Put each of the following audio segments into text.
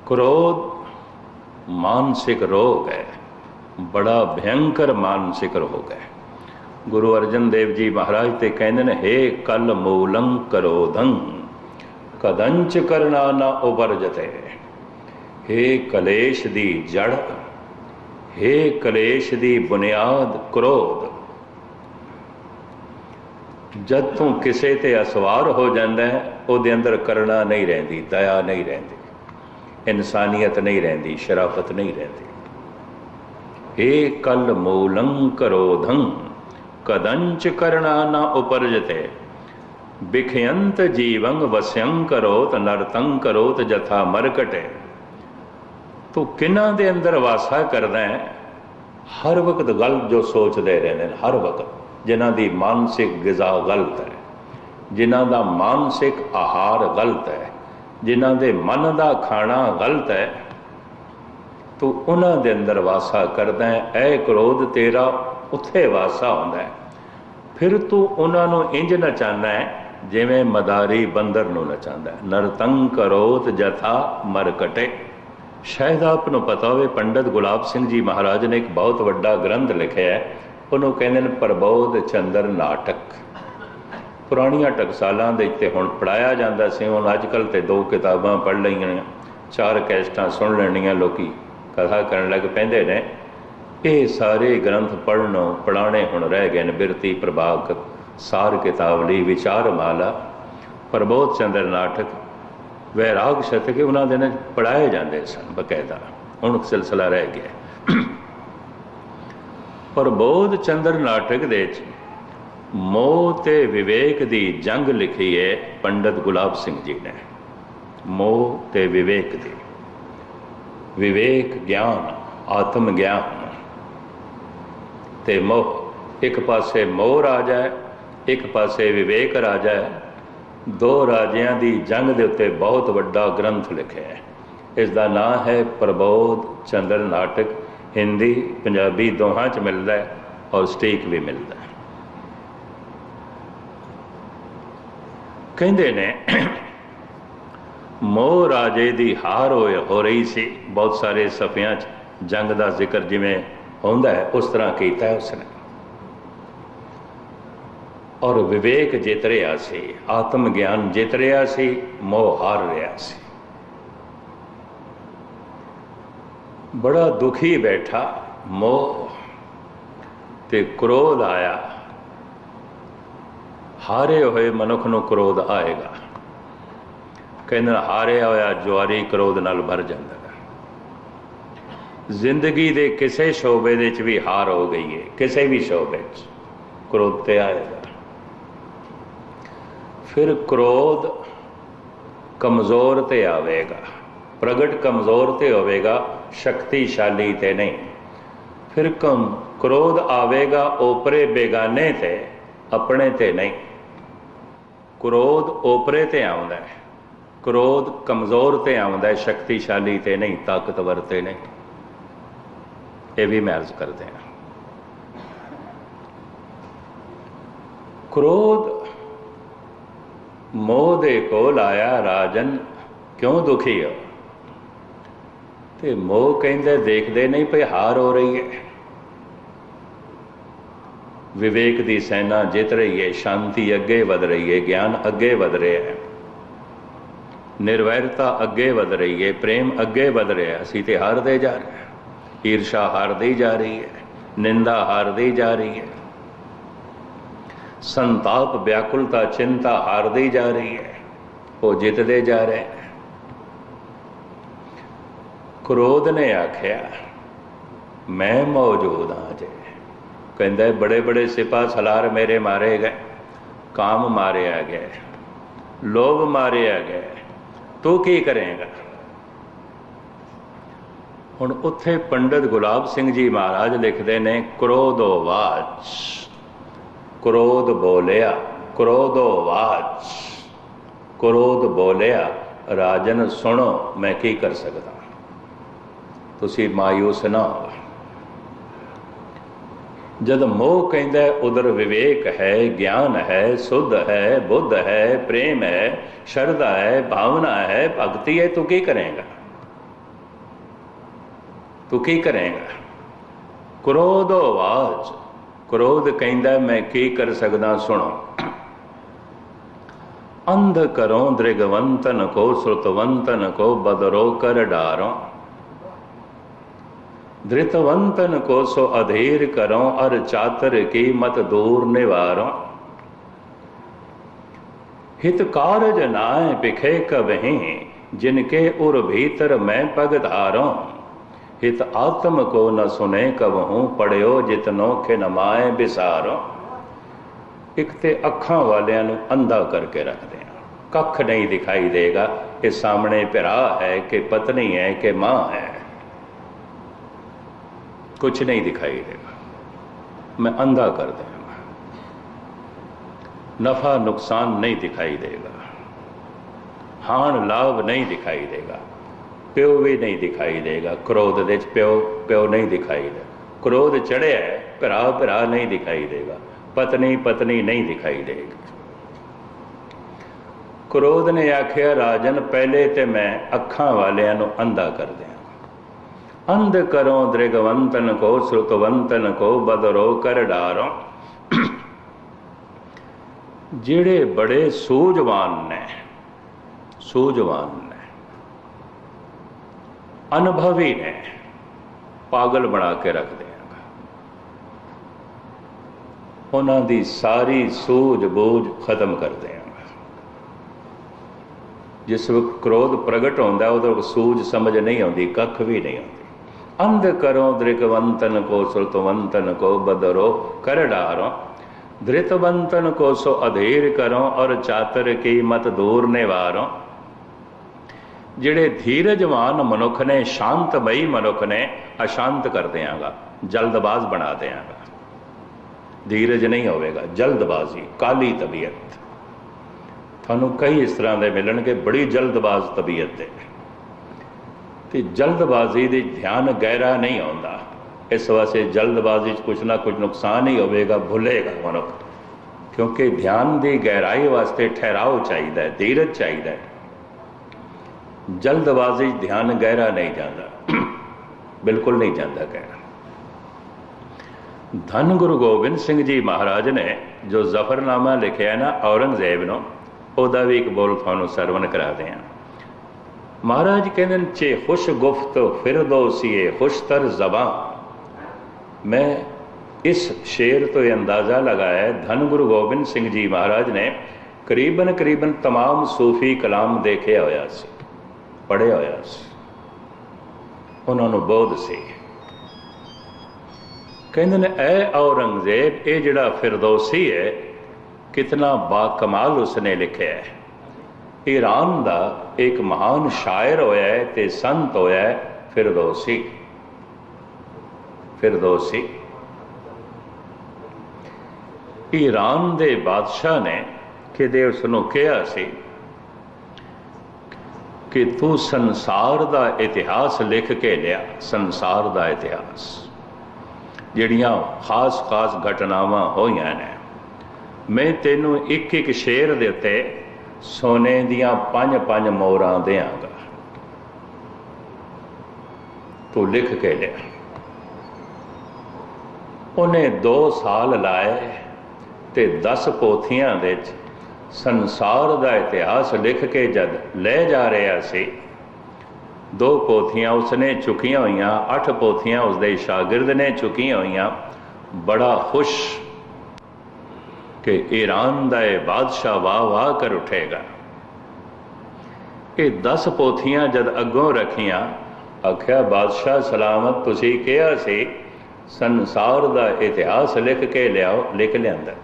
क्रोध मानसिक रोग है, बड़ा भयंकर मानसिक रोग है। गुरु अर्जन देव जी महाराज ते कहते हैं, हे कल मूलं क्रोधं कदंच करना ना उबरजते। हे कलेश दी जड़, हे कलेश दी बुनियाद क्रोध। जब तू किसी ते असवार हो जाता है, उहदे अंदर करुणा नहीं रहिंदी, दया नहीं रहिंदी, इंसानियत नहीं रहिंदी, शराफत नहीं रहिंदी। हे कल मूलं क्रोधं कदंच करना ना उपरजते। बिखयंत जीवं वस्यं करोत नरतं करोत जथा मरकटे। तू किन्हां दे अंदर वासा करदा है? हर वक्त गलत जो सोचते रहते हैं, हर वक्त जिन्हां दी मानसिक गिजा गलत है, जिन्हां दा मानसिक आहार गलत है, जिन्हां दे मन का खाना गलत है, तू उन्हां दे अंदर वासा करदा है। ऐ क्रोध तेरा उत्थे वासा होंदा है। फिर तू उन्होंने इंज नचाना है जिमें मदारी बंदर नूं नचांदा है। नरतं करोत जथा मरकटे। शायद आपनों पता हो, पंडित गुलाब सिंह जी महाराज ने एक बहुत वड्डा ग्रंथ लिखा है, उन्होंने कहते हैं प्रबोध चंद्र नाटक। पुरानिया टकसालां दे ते हुण पढ़ाया जाता सी, हुण अजकल तो 2 किताबां पढ़ लईआं, 4 कैसटां सुन लैणियां, लोकी कथा करन लग पैंदे ने। ये सारे ग्रंथ पढ़नों पढ़ाने हुण रह गए ने। बिरती प्रभाग, सार कितावली, विचार माला, प्रबोध चंद्र नाटक, वैराग शतक उन्होंने दिन पढ़ाए जाते सन बकायदा। हुण सिलसिला रह गया। प्रबोध चंद्र नाटक दे मोह ते विवेक दी जंग लिखी है पंडित गुलाब सिंह जी ने। मोह ते विवेक दी, विवेक ज्ञान, आत्म ज्ञान ते मोह। एक पासे मोह राजा है, एक पासे विवेक राजा है। 2 राजियां दी जंग दे उत्ते बहुत वड्डा ग्रंथ लिखा है। इसका नाम है प्रबोध चंद्र नाटक। हिंदी पंजाबी दोहां च मिलता है और स्टीक भी मिलता है। कहते ने मोह राजे दी हार हो रही सी। बहुत सारे सफ़ियां च जंग का जिक्र जिमें होंदा है उस तरह किया है उसने। और विवेक जित रहा सी, आत्म ज्ञान जित रहा सी, मोह हार रहा सी। बड़ा दुखी बैठा मोह ते क्रोध आया। हारे हुए मनुख नूं क्रोध आएगा। कहते हारिया होया जुआरी क्रोध नाल भर जाता है। जिंदगी दे किसी शोबे दे च भी हार हो गई है, किसी भी शोबे च क्रोध ते आएगा। फिर क्रोध कमज़ोर ते आवेगा। प्रगट कमज़ोर ते होवेगा, शक्तिशाली ते नहीं। फिर क्रोध आवेगा ओपरे बेगाने ते, अपने ते नहीं। क्रोध ओपरे ते आउंदा है, क्रोध कमज़ोर ते आउंदा है, शक्तिशाली ते नहीं, ताकतवर ते नहीं। ये भी मैं अर्ज करते हैं। क्रोध मोह दे कोल आया, राजन क्यों दुखी हो? ते मोह कहंदे देखदे नहीं पे हार हो रही है। विवेक दी सेना जित रही है, शांति अगे वध रही है, ज्ञान अगे वध रहा है, निर्वैरता अगे वध रही है, प्रेम अगे वध रहा है। असीं ते हारदे जा रहे हैं। ईर्षा हारदी जा रही है, निंदा हारदी जा रही है, संताप व्याकुलता चिंता हारदी जा रही है, वो जितते जा रहे हैं। क्रोध ने आख्या मैं मौजूद हाँ जे। कहता बड़े बड़े सिपा सलार मेरे मारे गए, काम मारे आ गए, लोभ मारे आ गए, तू की करेगा? हुण उत्थे पंडित गुलाब सिंह जी महाराज लिखते ने क्रोधोवाच, क्रोध बोलिया, क्रोधोवाच, क्रोध बोलिया राजन सुनो मैं की कर सकता, तुसी मायूस ना हो। जद मोह कहता है उधर विवेक है, ज्ञान है, शुद्ध है, बुद्ध है, प्रेम है, श्रद्धा है, भावना है, भक्ति है, तू की करेगा? तू की करेगा? क्रोध आवाज, क्रोध कहता मैं की कर सकदा सुनो। अंध करो दृगवंतन को, श्रुतवंतन को बदरो कर डारो। धृतवंतन को सो अधीर करो, अर चातर की मत दूर निवारो। हित कारज नाय बिखे कबहि, जिनके उर भीतर मैं पग धारो। हित आत्म को न सुने कबहूं, पढ़ियो जितनो खिन माए बिसारो। एक ते अखां वालियां नूं अंधा करके रख दें, कख नहीं दिखाई देगा कि सामने भरा है कि पत्नी है कि मां है, कुछ नहीं दिखाई देगा। मैं अंधा कर देगा, नफा नुकसान नहीं दिखाई देगा, हान लाभ नहीं दिखाई देगा, प्यो भी नहीं दिखाई देगा। क्रोध दे प्यो प्यो नहीं दिखाई देगा, क्रोध चढ़े है भरा भरा नहीं दिखाई देगा, पत्नी पत्नी नहीं दिखाई देगी। क्रोध ने आख्या राजन पहले ते मैं अखां वालियां नूं अंधा कर दिया। अंध करो दृगवंतन को, श्रुतवंतन को बदरो कर डारो। जिहड़े बड़े सूझवान ने, सूझवान ने, अनुभवी ने, पागल बना के रख देंगे। उन्हां दी सारी सूझ-बूझ खत्म कर देंगे। जिस वक्त क्रोध प्रगट होता है उदों सूझ समझ नहीं आती, कख भी नहीं आती। अंध करो दृगवंतन को, श्रुतवंतन को बदरो कर डारो। धृतवंतन को सो अधीर करो, और चातर की मत दूर निवारो। जिहड़े धीरजवान मनुख ने, शांतमई मनुख ने, अशांत कर देंगा, जल्दबाज बना देंगा। धीरज नहीं होगा, जल्दबाजी, काली तबीयत। थानू कई इस तरह के मिलणगे बड़ी जल्दबाज तबीयत है, तो जल्दबाजी दे ध्यान गहरा नहीं आता। इस वास्ते जल्दबाजी कुछ ना कुछ नुकसान ही होगा, भुलेगा मनुख। क्योंकि ध्यान की गहराई वास्ते ठहराव चाहिए, धीरज चाहिए। जल्दबाजी ध्यान गहरा नहीं जाता, बिल्कुल नहीं जाता गहरा। धन गुरु गोबिंद सिंह जी महाराज ने जो जफरनामा लिखा है ना औरंगजेब नो, ਉਹਦਾ भी एक बोल थानू सरवण करा दें। महाराज कहते चे खुश गुफ्त फिरदौसीए खुशतर ज़बां। मैं इस शेर तो यह अंदाज़ा लगाया धन गुरु गोबिंद सिंह जी महाराज ने करीबन करीबन तमाम सूफी कलाम देखे होया सी, पढ़े होया सी, उन्होंने बोध से कहते ने ऐ औरंगजेब ये जिहड़ा फिरदौसी है कितना बाकमाल उसने लिखा है। ईरान का एक महान शायर होया है ते संत होया है फिरदौसी। फिरदौसी ईरान दे बादशाह ने किदे उसनूं कहा सी कि तू संसार का इतिहास लिख के लिया, संसार का इतिहास जिहड़ियां खास खास घटनावां होईयां ने, मैं तेनू एक एक शेर दे उत्ते सोने दियां 5-5 मोहरां देंगा, तू लिख के लिया। उन्हें 2 साल लाए ते 10 पोथियां दे संसार का इतिहास लिख के जद ले जा रहा सी, 2 पोथियां उसने चुकियां हुई, 8 पोथियां उसके शागिर्द ने चुकियां हुई। बड़ा खुश कि ईरान का यह बादशाह वाह वाह कर उठेगा। ये 10 पोथियां जद अगों रखियां, आख्या बादशाह सलामत तुसी कहा सी संसार का इतिहास लिख के लियाओ, लिख लिया।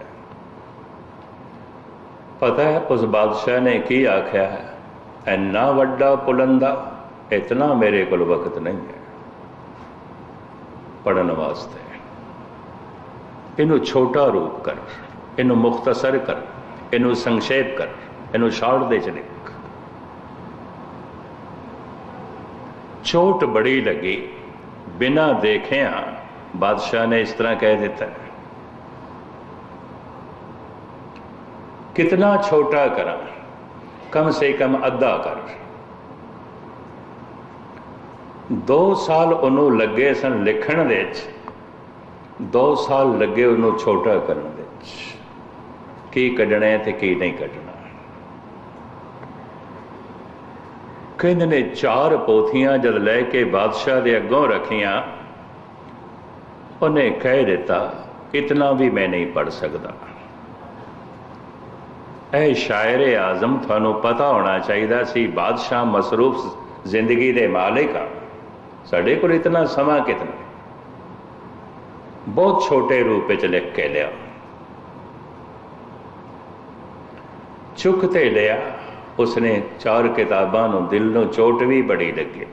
पता है उस बादशाह ने की आख्या है, इन्ना वड्डा पुलंदा, इतना मेरे को वक्त नहीं है पढ़ने वास्ते, इनू छोटा रूप कर, इनू मुख्तसर कर, इनू संक्षेप कर, इनू शार्ट दे च लिख। चोट बड़ी लगी, बिना देखे बादशाह ने इस तरह कह देता है, कितना छोटा करा, कम से कम अद्धा कर। 2 ਸਾਲ ਉਹਨੂੰ ਲੱਗੇ ਸਨ ਲਿਖਣ ਦੇ ਵਿੱਚ, 2 ਸਾਲ ਲੱਗੇ ਉਹਨੂੰ ਛੋਟਾ ਕਰਨ ਦੇ ਵਿੱਚ, ਕੀ ਕੱਢਣਾ ਹੈ ਤੇ ਕੀ ਨਹੀਂ ਕੱਢਣਾ। ਕਹਿੰਦੇ ਨੇ 4 ਪੋਥੀਆਂ ਜਦ ਲੈ ਕੇ ਬਾਦਸ਼ਾਹ ਦੇ ਅੱਗੋਂ ਰੱਖੀਆਂ, ਉਹਨੇ ਕਹਿ ਦਿੱਤਾ ਇਤਨਾ ਵੀ ਮੈਂ ਨਹੀਂ ਪੜ੍ਹ ਸਕਦਾ। ਇਹ ਸ਼ਾਇਰ ਆਜ਼ਮ ਤੁਹਾਨੂੰ ਪਤਾ ਹੋਣਾ ਚਾਹੀਦਾ ਸੀ, ਬਾਦਸ਼ਾਹ ਮਸਰੂਫ ਜ਼ਿੰਦਗੀ ਦੇ ਮਾਲਿਕ ਆ, ਸਾਡੇ ਕੋਲ ਇਤਨਾ ਸਮਾਂ ਕਿਤਨਾ। ਬਹੁਤ ਛੋਟੇ ਰੂਪ ਵਿੱਚ ਲਿਖ ਕੇ ਲਿਆ, ਚੁੱਕ ਤੇ ਲਿਆ। ਉਸਨੇ 4 ਕਿਤਾਬਾਂ ਨੂੰ ਦਿਲ ਨੂੰ ਚੋਟ ਵੀ ਬੜੀ ਲੱਗੀ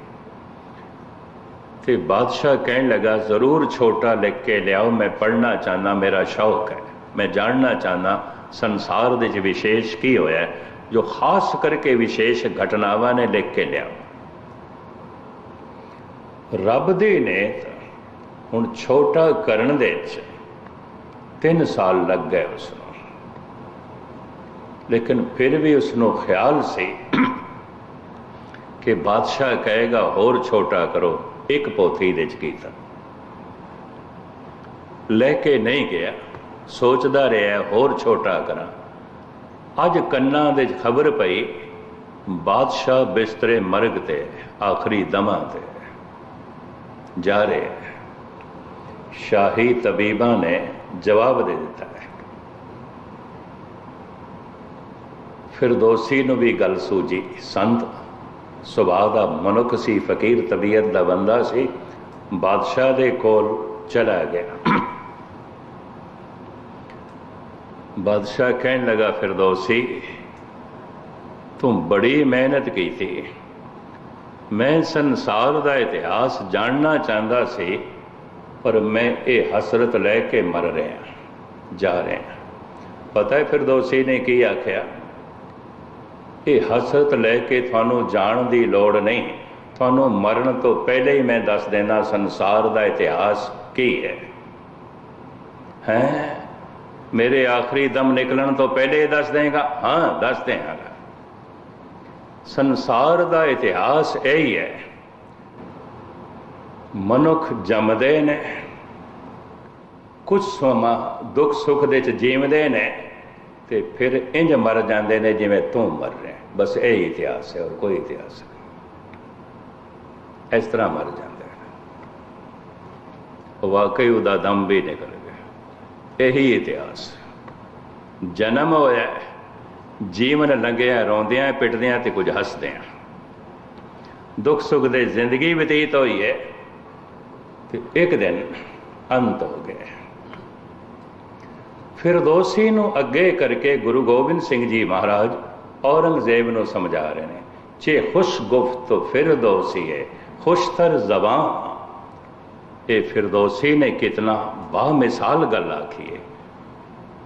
ਤੇ ਬਾਦਸ਼ਾਹ ਕਹਿਣ ਲੱਗਾ ਜ਼ਰੂਰ ਛੋਟਾ ਲਿਖ ਕੇ ਲਿਆਓ, ਮੈਂ ਪੜ੍ਹਨਾ ਚਾਹੁੰਦਾ, ਮੇਰਾ ਸ਼ੌਕ ਹੈ, ਮੈਂ ਜਾਣਨਾ ਚਾਹੁੰਦਾ ਸੰਸਾਰ ਦੇ ਵਿੱਚ ਵਿਸ਼ੇਸ਼ ਕੀ ਹੋਇਆ ਜੋ ਖਾਸ ਕਰਕੇ ਵਿਸ਼ੇਸ਼ ਘਟਨਾਵਾਂ ਨੇ, ਲਿਖ ਕੇ ਲਿਆਓ। ਰੱਬ ਦੀ ਨੇ ਹੁਣ ਛੋਟਾ ਕਰਨ ਦੇ ਵਿੱਚ 3 ਸਾਲ ਲੱਗ ਗਏ ਉਸਨੂੰ, ਲੇਕਿਨ ਫਿਰ ਵੀ ਉਸਨੂੰ ਖਿਆਲ ਸੀ ਕਿ ਬਾਦਸ਼ਾਹ ਕਹੇਗਾ ਹੋਰ ਛੋਟਾ ਕਰੋ। 1 ਪੋਥੀ ਦੇ ਵਿੱਚ ਕੀਤਾ, ਲੈ ਕੇ ਨਹੀਂ ਗਿਆ, ਸੋਚਦਾ ਰਿਹਾ ਹੋਰ ਛੋਟਾ ਕਰਾਂ। ਅੱਜ ਕੰਨਾਂ ਦੇ ਖਬਰ ਪਈ ਬਾਦਸ਼ਾਹ ਬਿਸਤਰੇ ਮਰਗ ਤੇ ਆਖਰੀ ਦਮਾਂ ਤੇ ਜਾ ਰਹੇ। ਸ਼ਾਹੀ ਤਬੀਬਾਂ ਨੇ ਜਵਾਬ ਦੇ ਦਿੱਤਾ ਹੈ। ਫਿਰਦੌਸੀ ਨੂੰ ਵੀ ਗੱਲ ਸੂਝੀ, ਸੰਤ ਸੁਭਾਅ ਦਾ ਮਨੁੱਖ ਸੀ, ਫਕੀਰ ਤਬੀਅਤ ਦਾ ਬੰਦਾ ਸੀ, ਬਾਦਸ਼ਾਹ ਦੇ ਕੋਲ ਚਲਾ ਗਿਆ। ਬਾਦਸ਼ਾਹ ਕਹਿਣ ਲੱਗਾ ਫਿਰਦੌਸੀ ਤੂੰ ਬੜੀ ਮਿਹਨਤ ਕੀਤੀ, ਮੈਂ ਸੰਸਾਰ ਦਾ ਇਤਿਹਾਸ ਜਾਣਨਾ ਚਾਹੁੰਦਾ ਸੀ, ਪਰ ਮੈਂ ਇਹ ਹਸਰਤ ਲੈ ਕੇ ਮਰ ਰਿਹਾ, ਜਾ ਰਿਹਾ। ਪਤਾ ਹੈ ਫਿਰਦੌਸੀ ਨੇ ਕੀ ਆਖਿਆ? ਇਹ ਹਸਰਤ ਲੈ ਕੇ ਤੁਹਾਨੂੰ ਜਾਣ ਦੀ ਲੋੜ ਨਹੀਂ, ਤੁਹਾਨੂੰ ਮਰਨ ਤੋਂ ਪਹਿਲੇ ਹੀ ਮੈਂ ਦੱਸ ਦੇਣਾ ਸੰਸਾਰ ਦਾ ਇਤਿਹਾਸ ਕੀ ਹੈ। ਹੈਂ, ਮੇਰੇ ਆਖਰੀ ਦਮ ਨਿਕਲਣ ਤੋਂ ਪਹਿਲੇ ਦੱਸ ਦੇਗਾ? ਹਾਂ ਦੱਸ ਦਿਆਂਗਾ। ਸੰਸਾਰ ਦਾ ਇਤਿਹਾਸ ਇਹੀ ਹੈ, ਮਨੁੱਖ ਜੰਮਦੇ ਨੇ, ਕੁਝ ਸਮਾਂ ਦੁੱਖ ਸੁੱਖ ਦੇ 'ਚ ਜੀਵਦੇ ਨੇ ਤੇ ਫਿਰ ਇੰਜ ਮਰ ਜਾਂਦੇ ਨੇ ਜਿਵੇਂ ਤੂੰ ਮਰ ਰਿਹਾ। ਬਸ ਇਹੀ ਇਤਿਹਾਸ ਹੈ, ਹੋਰ ਕੋਈ ਇਤਿਹਾਸ ਨਹੀਂ। ਇਸ ਤਰ੍ਹਾਂ ਮਰ ਜਾਂਦੇ ਨੇ, ਵਾਕਈ ਉਹਦਾ ਦਮ ਵੀ ਨਿਕਲ ਗਿਆ। ਇਹੀ ਇਤਿਹਾਸ, ਜਨਮ ਹੋਇਆ, ਜੀਵਨ ਲੰਘਿਆ ਰੋਂਦਿਆਂ ਪਿੱਟਦਿਆਂ ਤੇ ਕੁਝ ਹੱਸਦਿਆਂ, ਦੁੱਖ ਸੁੱਖ ਦੇ ਜ਼ਿੰਦਗੀ ਬਤੀਤ ਹੋਈ ਹੈ ਤੇ ਇੱਕ ਦਿਨ ਅੰਤ ਹੋ ਗਿਆ। ਫਿਰਦੌਸੀ ਨੂੰ ਅੱਗੇ ਕਰਕੇ ਗੁਰੂ ਗੋਬਿੰਦ ਸਿੰਘ ਜੀ ਮਹਾਰਾਜ औरंगजेब ਨੂੰ ਸਮਝਾ ਰਹੇ ਨੇ, ਚੇ ਖੁਸ਼ ਗੁਫਤ ਫਿਰਦੌਸੀ ਹੈ ਖੁਸ਼ਤਰ ਜ਼ਬਾਨ। ਇਹ ਫਿਰਦੌਸੀ ਨੇ ਕਿਤਨਾ ਬਾਮਿਸਾਲ ਗੱਲ ਆਖੀ ਹੈ,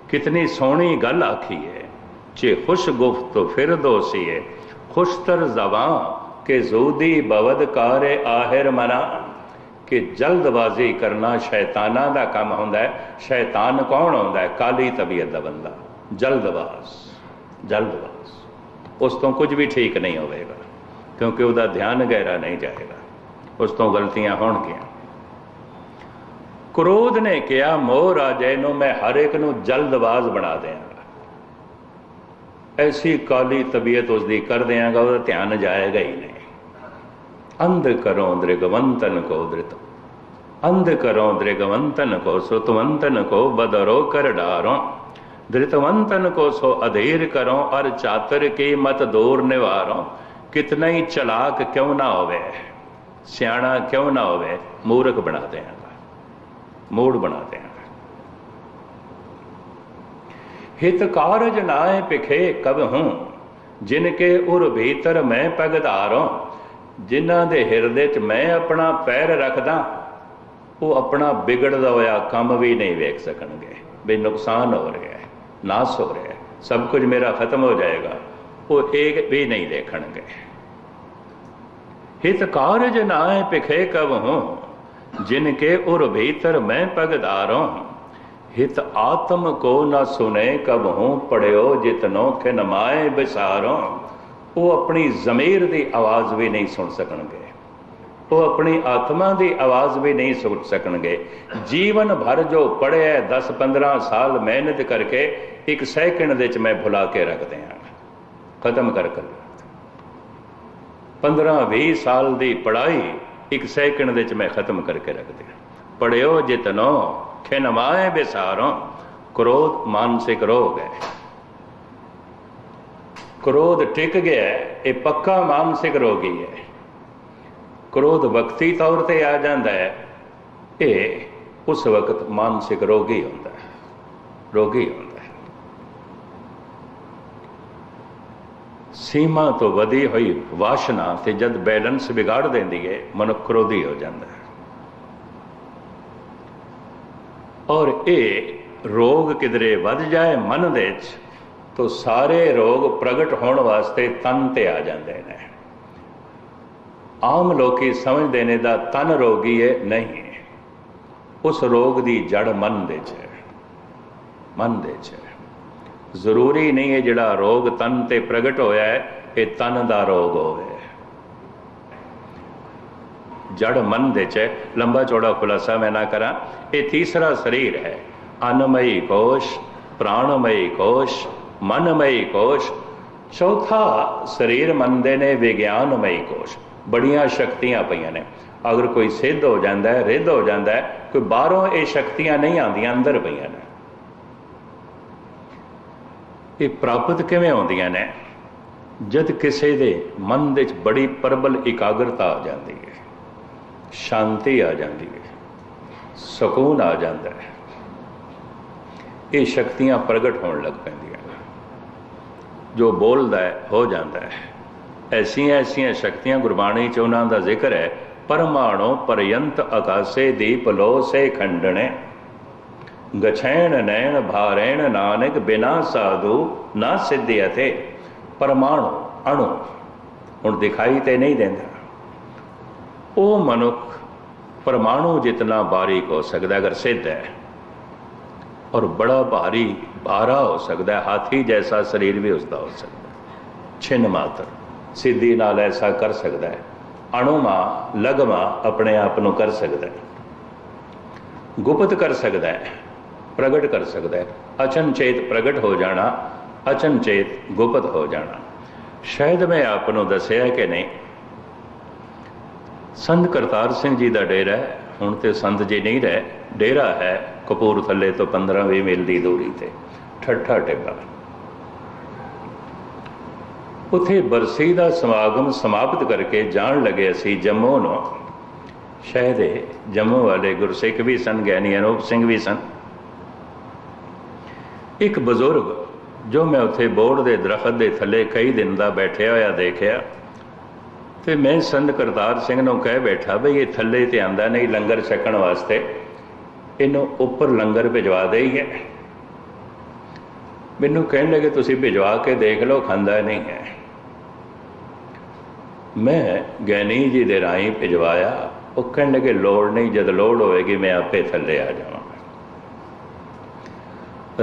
कितनी सोहनी गल आखी है। चे खुश गुफ्त फिरदौसी है खुशतर जबां के जूदी बवद कार आहिर मना। कि जल्दबाजी करना शैताना का काम होंदा है। शैतान कौन होंदा है? काली तबीयत का बंदा, जल्दबाज उस तो कुछ भी ठीक नहीं होगा, क्योंकि उसका ध्यान गहरा नहीं जाएगा, उस तो गलतियां होणगियां। क्रोध ने कहा मोह राजे नूं मैं हर एक नूं जल्दबाज बना देंगा, ऐसी काली तबीयत उसकी कर देंगा, उसका ध्यान जाएगा ही नहीं। अंध करो दृगवंतन को धृत, अंध करो दृगवंतन को श्रुतवंतन को बदरो कर डारो, धृतवंतन को सो अधीर करो और चातर की मत दूर निवारो। कितना ही चलाक क्यों ना होवे, सियाणा क्यों ना होवे, मूर्ख बना देंगा, मूड बना देंगा। हित कारज नाए पिखे कब हूं, जिनके उर भीतर मैं पगधारो। जिन्हां दे हिरदे च मैं अपना पैर रखदा, वो अपना बिगड़दा होया काम भी नहीं वेख सकणगे, भी नुकसान हो रहा है, नाश हो रहा है, सब कुछ मेरा खत्म हो जाएगा, वो एक भी नहीं देखणगे। हित कारज नाए पिखे कब हूं, जिनके उर भीतर मैं पगधारो। हित आत्म को न सुने कब हूं, पढ़ियो जितनो खिन माए बिसारो। वो अपनी जमीर की आवाज़ भी नहीं सुन सकणगे, वो अपनी आत्मा की आवाज़ भी नहीं सुन सकणगे। जीवन भर जो पढ़िया 10-15 साल मेहनत करके एक सैकंड दे मैं भुला के रख दिया, खत्म कर 15-20 साल की पढ़ाई एक सैकंड दे मैं खत्म करके रख दिया। पढ़ियो जितनो खिनमाए बेसारों, क्रोध मानसिक रोग है। क्रोध टिक गया ये पक्का मानसिक रोगी है। क्रोध वक्ती तौर पर आ जाता है, ये उस वक्त मानसिक रोगी होता है, रोगी होता है। सीमा तो वधी हुई वासना ते जद बैलेंस बिगाड़ देती है, मनुख क्रोधी हो जाता है। और ये रोग किधरे वध जाए मन दे तो सारे रोग प्रगट होने वास्ते तन ते आ जाते हैं। आम लोग समझते हैं दा तन रोगी है, नहीं, उस रोग की जड़ मन दे है, मन दे है। जरूरी नहीं है जिहड़ा रोग तन ते प्रगट होया है ये तन का रोग होवे, जड़ मन दे है। लंबा चौड़ा खुलासा मैं ना करा। ये तीसरा शरीर है, अन्नमयी कोश, प्राणमयी कोश, मनमयी कोश। चौथा शरीर मनते ने विज्ञानमयी कोश। बड़ियां शक्तियां पईयां ने। अगर कोई सिद्ध हो जाता है, रिद्ध हो जाता है, कोई बाहरों ये शक्तियां नहीं आंदियां, अंदर पईयां ने। ये प्राप्त किवें होंदियां ने? जद किसी दे मन दे बड़ी प्रबल एकाग्रता आ जाती है, शांति आ जाती है, सुकून आ जाता है, ये शक्तियां प्रगट होने लग पैंदियां। जो बोलता है हो जाता है। ऐसियां ऐसियां शक्तियां गुरबाणी च उन्हां दा जिक्र है। परमाणु पर्यंत आकाशे दीप लो से खंडने, गछैण नैण भारैण नानक बिना साधु ना सिद्धिया थे। परमाणु अणु हुण दिखाई ते नहीं देंदा, वो मनुख परमाणु जितना बारीक हो सकता है अगर सिद्ध है, और बड़ा भारी भारा हो सकता है, हाथी जैसा शरीर भी उसका हो सकता है। छिन्न मात्र सिद्धि नाल ऐसा कर सकता है। अणुमा लगमा अपने आप को कर सकता है, गुप्त कर सकता है, प्रगट कर सकता है। अचनचेत प्रगट हो जाना, अचनचेत गुप्त हो जाना। शायद मैं आपको दसिया कि नहीं, संत करतार सिंह जी का डेरा है। हुण तो संत जी नहीं रहे, डेरा है कपूरथले तो 15-20 मील की दूरी से, ठट्ठा टिब्बा। उत्थे बरसी का समागम समाप्त करके जान लगे असी जम्मू नो। शायद जम्मू वाले गुरसिख भी सन, ज्ञानी अनूप सिंह भी सन। एक बजुर्ग जो मैं उत्थे बोर्ड के दरखत के थले कई दिन का बैठा होया देखा, तो मैं संत करतार सिंह नूं कह बैठा भी ये थले तो आंदा नहीं लंगर छकण वास्ते, इनू उपर लंगर भिजवा देईए। मैनू कहने लगे तुसीं भिजवा के देख लो, खांदा नहीं है। मैं ज्ञानी जी दे राही भिजवाया, वो कहने लगे लोड़ नहीं, जद लोड़ होएगी मैं आपे थले आ जावांगा।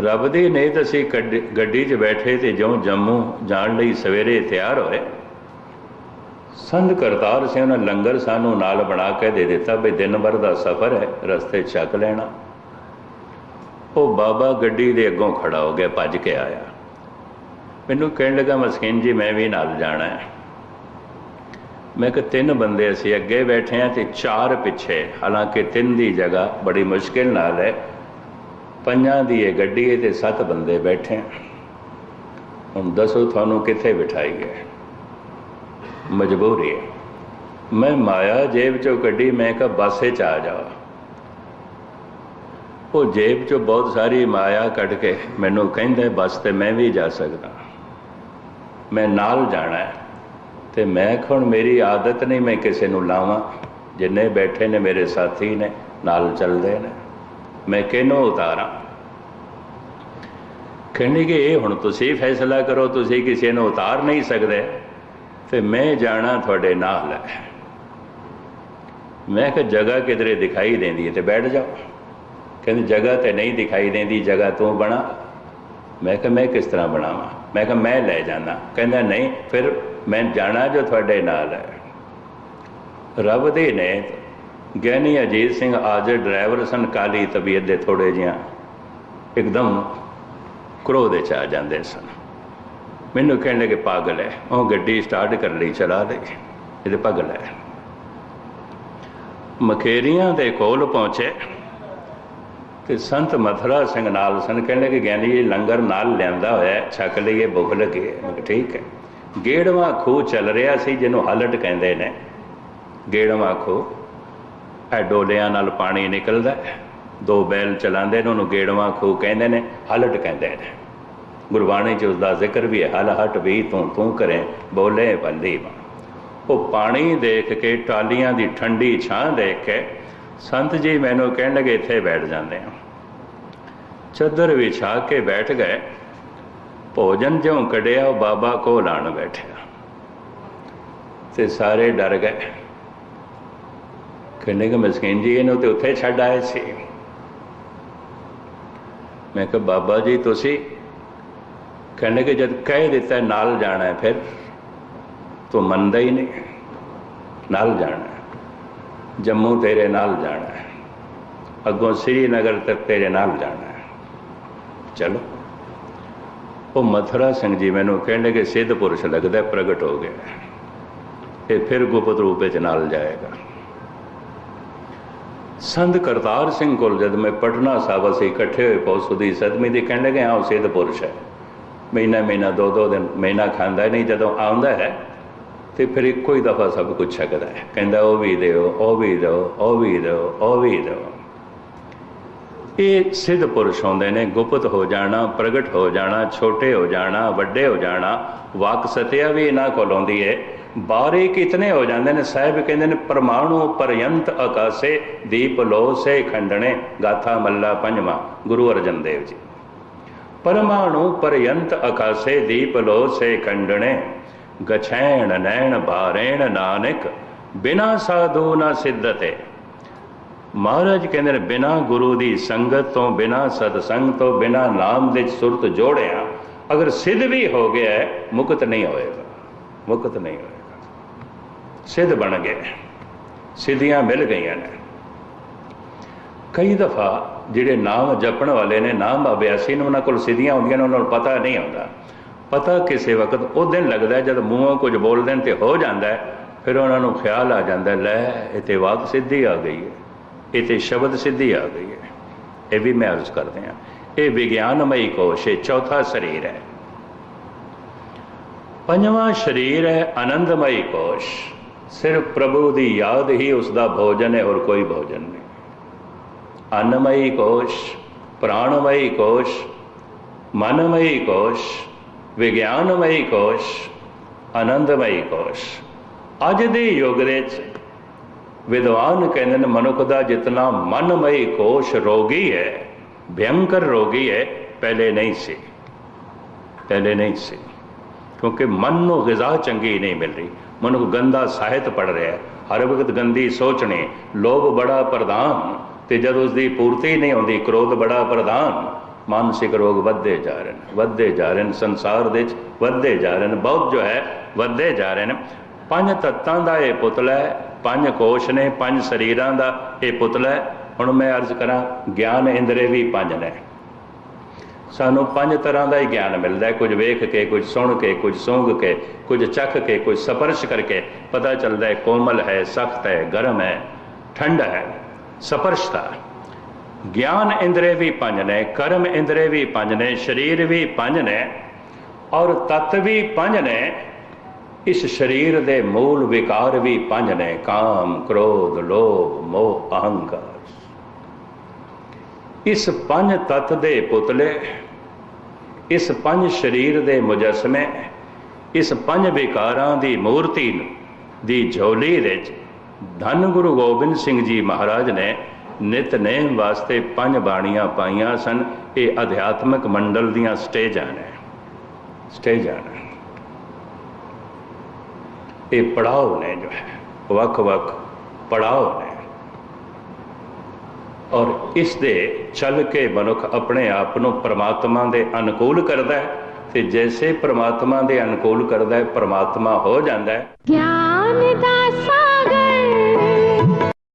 रब दी नहीं तो असीं गड्डी च बैठे तो जो जम्मू जाण लई सवेरे तैयार होए, संत करतार सिंह ने लंगर सानू नाल बना के दे दिता भी दिन भर का सफ़र है, रस्ते छक लेना। वो बाबा गड्डी के अगों खड़ा हो गया, भज के आया। मैनू कहने लगा मस्कीन जी मैं भी नाल जाना है। मैं कि 3 बंदे असी अगे बैठे हैं तो 4 पिछे, हालांकि 3 की जगह बड़ी मुश्किल नाल है, 5 की गड्डी है तो 7 बंदे बैठे हैं। हुण दसो थानू कित्थे बिठाईए? मजबूरी है। मैं माया जेब चो कड्डी, मैं कहा बस च आ जाओ। वो जेब चो बहुत सारी माया कट के मैनू कहंदे बस ते मैं भी जा सकदा, मैं नाल जाना है। तो मैं हुण मेरी आदत नहीं मैं किसी नूं लावां, जिन्ने बैठे ने मेरे साथी ने नाल चलते ने, मैं किहनूं उतारां? कहने कि ये हुण तुसीं फैसला करो, तुसीं किसी नूं उतार नहीं सकते, तो मैं जाना थोड़े नाल है। मैं कहा जगह किधरे दिखाई देंदी है तो बैठ जाओ। कहते जगह तो नहीं दिखाई देंदी, जगह तू बना। मैं कहा मैं किस तरह बनावा? मैं कहा मैं ले जाना। कहना नहीं फिर मैं जाना जो थोड़े नाल है। ਰੱਬ ਦੇ ਨੇ ਗਿਆਨੀ ਅਜੀਤ ਸਿੰਘ ਆਜਰ ਡਰਾਈਵਰ ਸਨ, ਕਾਲੀ ਤਬੀਅਤ ਦੇ, ਥੋੜ੍ਹੇ ਜਿਹਾ ਇੱਕਦਮ ਕ੍ਰੋਧ 'ਚ ਆ ਜਾਂਦੇ ਸਨ। ਮੈਨੂੰ ਕਹਿਣ ਲੱਗੇ ਪਾਗਲ ਹੈ। ਉਹ ਗੱਡੀ ਸਟਾਰਟ ਕਰ ਲਈ, ਚਲਾ ਲਈ, ਇਹਦੇ ਪਾਗਲ ਹੈ। ਮਖੇਰੀਆਂ ਦੇ ਕੋਲ ਪਹੁੰਚੇ ਤੇ ਸੰਤ ਮਥੁਰਾ ਸਿੰਘ ਨਾਲ ਸਨ। ਕਹਿਣ ਲੱਗੇ ਗਿਆਨੀ ਜੀ ਲੰਗਰ ਨਾਲ ਲਿਆਂਦਾ ਹੋਇਆ, ਛਕ ਲਈਏ, ਭੁੱਖ ਲੱਗੀ ਹੈ। ਮੈਂ ਕਿਹਾ ਠੀਕ ਹੈ। ਗੇੜਵਾਂ ਖੂਹ ਚੱਲ ਰਿਹਾ ਸੀ, ਜਿਹਨੂੰ ਹਲਟ ਕਹਿੰਦੇ ਨੇ। ਗੇੜਵਾਂ ਖੂਹ, ਇਹ ਡੋਲਿਆਂ ਨਾਲ ਪਾਣੀ ਨਿਕਲਦਾ, ਦੋ ਬੈਲ ਚਲਾਉਂਦੇ ਨੇ, ਉਹਨੂੰ ਗੇੜਵਾਂ ਖੂਹ ਕਹਿੰਦੇ ਨੇ, ਹਲਟ ਕਹਿੰਦੇ ਨੇ। ਗੁਰਬਾਣੀ 'ਚ ਉਸਦਾ ਜ਼ਿਕਰ ਵੀ ਹੈ, ਹਲ ਹਟ ਵੀ ਤੂੰ ਕਰੇ ਬੋਲੇ ਬੰਦੀ। ਉਹ ਪਾਣੀ ਦੇਖ ਕੇ, ਟਾਲੀਆਂ ਦੀ ਠੰਡੀ ਛਾਂ ਦੇਖ ਕੇ ਸੰਤ ਜੀ ਮੈਨੂੰ ਕਹਿਣ ਲੱਗੇ ਇੱਥੇ ਬੈਠ ਜਾਂਦੇ ਹਾਂ। ਚੱਦਰ ਵਿਛਾ ਕੇ ਬੈਠ ਗਏ। ਭੋਜਨ ਜਿਉਂ ਕੱਢਿਆ, ਉਹ ਬਾਬਾ ਕੋਲ ਆਣ ਬੈਠਿਆ ਤੇ ਸਾਰੇ ਡਰ ਗਏ। ਕਹਿੰਦੇ ਕਿ ਮਸਕੀਨ ਜੀ ਇਹਨੂੰ ਤੇ ਉੱਥੇ ਛੱਡ ਆਏ ਸੀ। ਮੈਂ ਕਿਹਾ ਬਾਬਾ ਜੀ ਤੁਸੀਂ? ਕਹਿੰਦੇ ਕਿ ਜਦ ਕਹਿ ਦਿੱਤਾ ਨਾਲ ਜਾਣਾ ਹੈ, ਫਿਰ ਤੂੰ ਮੰਨਦਾ ਹੀ ਨਹੀਂ। ਨਾਲ ਜਾਣਾ, ਜੰਮੂ ਤੇਰੇ ਨਾਲ ਜਾਣਾ ਹੈ, ਅੱਗੋਂ श्रीनगर तक तेरे नाल जाना है, चलो। वो मथुरा सिंह जी मैनू कहने के सिद्ध पुरुष लगता है प्रगट हो गया, ये फिर गुप्त रूप च नाल जाएगा। संत करतार सिंह को जब मैं पटना साहब असीं इकट्ठे हुए पौसू की सदमी की, कहने लगे हाँ सिद्ध पुरुष है, महीना महीना दो दिन महीना खांदा नहीं, जदों आउंदा है तो फिर एको ही दफ़ा सब कुछ छकदा है, कहंदा ओ भी दो, ओ भी दो, ओ भी दो, ओ भी दो। ये सिद्ध पुरुष होंदे ने, गुप्त हो जाना, प्रगट हो जाना, छोटे हो जाना, वड्डे हो जाना, वाक सत्या भी इन्हां कोल आउंदी है, बारीक इतने हो जाते हैं। साहिब कहते हैं परमाणु पर्यंत आकाशे दीप लो से खंडने, गाथा मल्ला पंजवा गुरु अर्जन देव जी। परमाणु पर्यंत आकाशे दीप लो से खंडने, गछैण नैण बारेण नानक बिना साधु ना सिद्धते। महाराज कहते हैं बिना गुरु की संगत तो, बिना सतसंग तो, बिना नाम दे सुरत जोड़िया अगर सिद्ध भी हो गया है, मुक्त नहीं होएगा, मुक्त नहीं होएगा। सिद्ध बन गए, सिद्धियां मिल गई ने। कई दफ़ा जिहड़े नाम जपण वाले ने, नाम अभ्यासी ने, उन्होंने कोल सिद्धियां होंदियां ने, उन्होंने पता नहीं होता। पता किसी वक्त उस दिन लगता है जब मूँहों कुछ बोल दें तो हो जाता है, फिर उन्होंने ख्याल आ जाता है लै इतने वाक सिद्धि आ गई है, इतने शब्द सिद्धि आ गई है। ये भी मैं अर्ज करते हैं, ये विज्ञानमयी कोश, ये चौथा शरीर है। पंजवां शरीर है आनंदमयी कोश, सिर्फ प्रभु की याद ही उसका भोजन है और कोई भोजन नहीं। अन्नमयी कोश, प्राणमयी कोश, मनमयी कोश, विज्ञानमयी कोश, आनंदमयी कोश। अज दे युग दे विद्वान कहते हैं मनुख का जितना मनमयी कोश रोगी है, भयंकर रोगी है, पहले नहीं सी, पहले नहीं सी। क्योंकि मन को ग़िज़ा चंगी नहीं मिल रही, मनुख गंदा साहित्य पढ़ रहा है, हर वक्त गंदी सोचनी, लोभ बड़ा प्रधान, तो जब उसकी पूर्ति नहीं होती, क्रोध बड़ा प्रधान, मानसिक रोग वधदे जा रहे हैं, वधदे जा रहे हैं, संसार दे वधदे जा रहे हैं, बहुत जो है वधदे जा रहे हैं। पंज तत्तां दा ये पुतला है, पंज कोश ने, पंज शरीरां दा ये पुतला है। हुण मैं अर्ज करा, ज्ञान इंद्रे भी पंज ने, सानू पंज तरह का ही ज्ञान मिलता है, कुछ वेख के, कुछ सुन के, कुछ सूंघ के, कुछ चख के, कुछ स्पर्श करके पता चलता है कोमल है, सख्त है, गर्म है, ठंड है, स्पर्शता। ज्ञान इंद्रे भी पंज ने, कर्म इंद्रे भी पंज ने, शरीर भी पंज ने और तत्व भी पंज ने। इस शरीर दे मूल विकार भी पंज ने, काम, क्रोध, लोभ, मोह, अहंकार। इस पंज तत्व दे पुतले, इस पंज शरीर दे मुजस्मे, इस पंज विकारां दी मूर्ति दी झोली विच धन गुरु गोबिंद सिंह जी महाराज ने नितनेम वास्ते पंज बाणियां पाइयां सन। ये अध्यात्मक मंडल दियां स्टेजां ने, स्टेजां ने, ये पड़ाव ने, जो है वख वख पड़ाव ने। और इस दे चल के मनुख अपने आप को परमात्मा दे अनुकूल करता है, ते जैसे परमात्मा दे अनुकूल करता है, परमात्मा हो जाता है। ज्ञान दासा